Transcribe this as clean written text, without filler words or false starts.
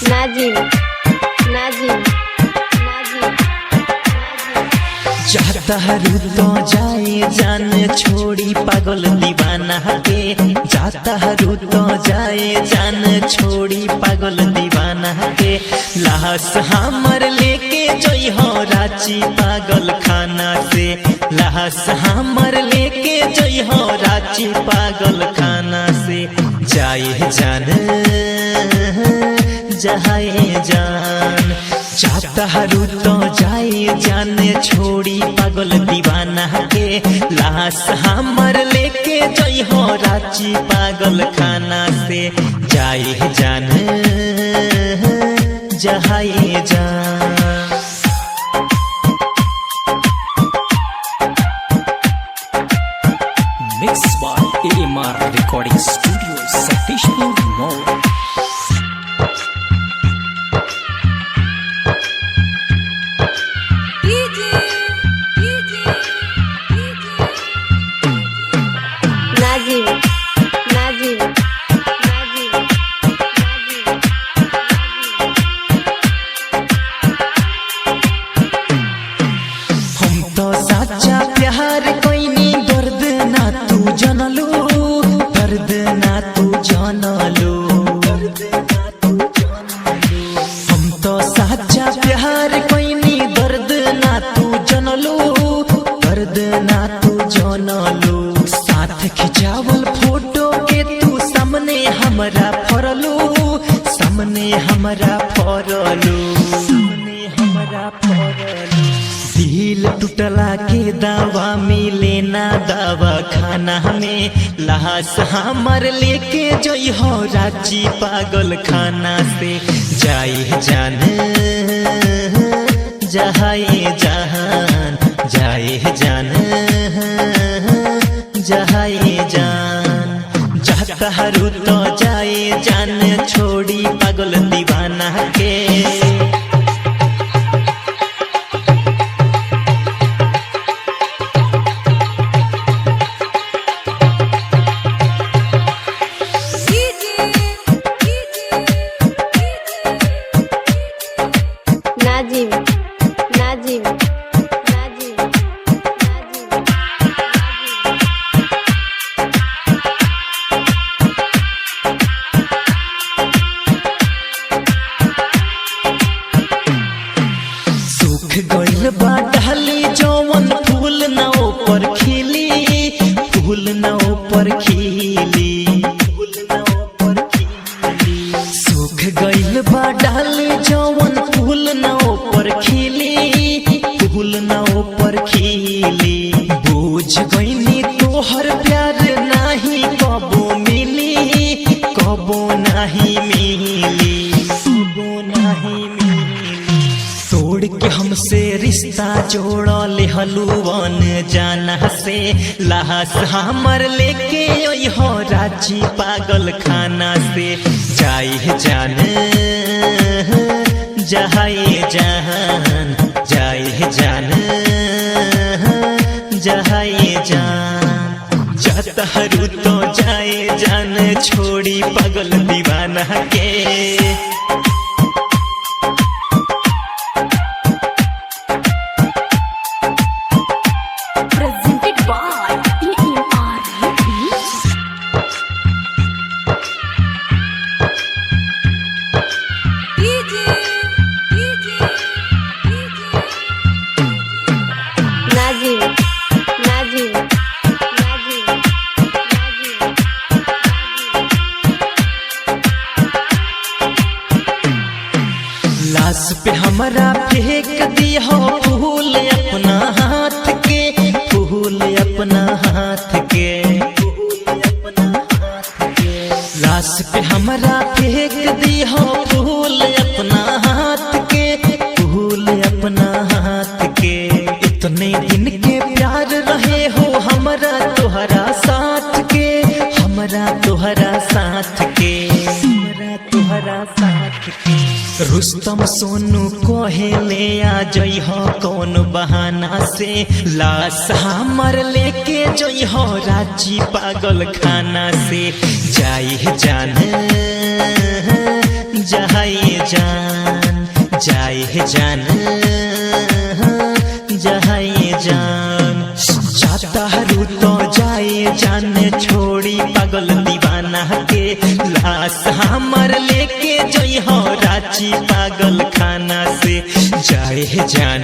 नाजिम नाजिम नाजिम चाहता रू तो जाए जान छोड़ी पागल दीवाना के, जाता रू तो जाए जान छोड़ी पागल दीवाना के। लाश हमर लेके जोई हो रांची पागल खाना से, लाश हमर लेके जोई हो रांची पागल खाना से। जाए जान जाए जान, चाहता रू तो जाए जान छोड़ी पागल दीवाना के। लाश हमर लेके जोई हो रांची पागल खाना से। जाए जान जाए जान। Mixed by AMR Recording Studio, Satishpur Mall. Nazim Nazim Nazim हम तो सच्चा प्यार कोई नी, दर्द ना तू जानलो, दर्द ना तू जानलो। हम तो सच्चा प्यार कोई नी, दर्द ना तू जानलो, दर्द ना तू जानलो। साथ खिंचावल फोटो के तू सामने हमरा फरलो, सामने हमरा फरलो, सामने हमरा फरलो। दिल टूटला के दवा मिले ना दवा खाना में। लाश हमर लेके जोई हो रांची पागल खाना से। जाए जान जाए जान, जाए जान जाए जान। जाता रू तो जाए जान छोड़ी पागल दीवाना के। नाजिम नाजिम नाजिम सूख गइल बा डाली जौवन फूल ना ऊपर खिली, फूल ना ऊपर खिली, फूल ना ऊपर खिली। सूख गइल बा डाली जौवन फूल ना ऊपर खिली, फूल ना ऊपर खिली। बूझ गइनी तोहर प्यार नाही कबो मिली, कबो नाही मिली, कबो नाही मिली। तोड़ के हमसे रिश्ता जोड़ ले हलुवन जाना से। लाश हमर लेके ओई हो रांची पागल खाना से। जाए जान जाए जान, जाए जान जाए जान। जाता रू तो जाए जान छोड़ी पागल दीवाना के। Presented by AMR Recordings. Nazim Nazim Nazim लाश पे हमरा फेंक दिया फूल अपना हाथ के, फूल अपना हाथ के, फूल अपना हाथ के। लाश पे हमरा फेंक दिया फूल अपना हाथ के, फूल अपना हाथ के। इतने दिन के प्यार रहे हो हमरा तोहरा साथ के, हमरा तोहरा साथ के, हमरा तोहरा साथ के। रुस्तम सोनू कहेले आ जई हो कौन बहाना से। लाश हमर लेके जई हो रांची पागल खाना से। जाए जान जाए जान जाए जान जाए जान जाता हरू तो जाए जान छोड़ी पागल दीवाना के लाश हमर लेके जई हो रांची पागल खाना से जाए जान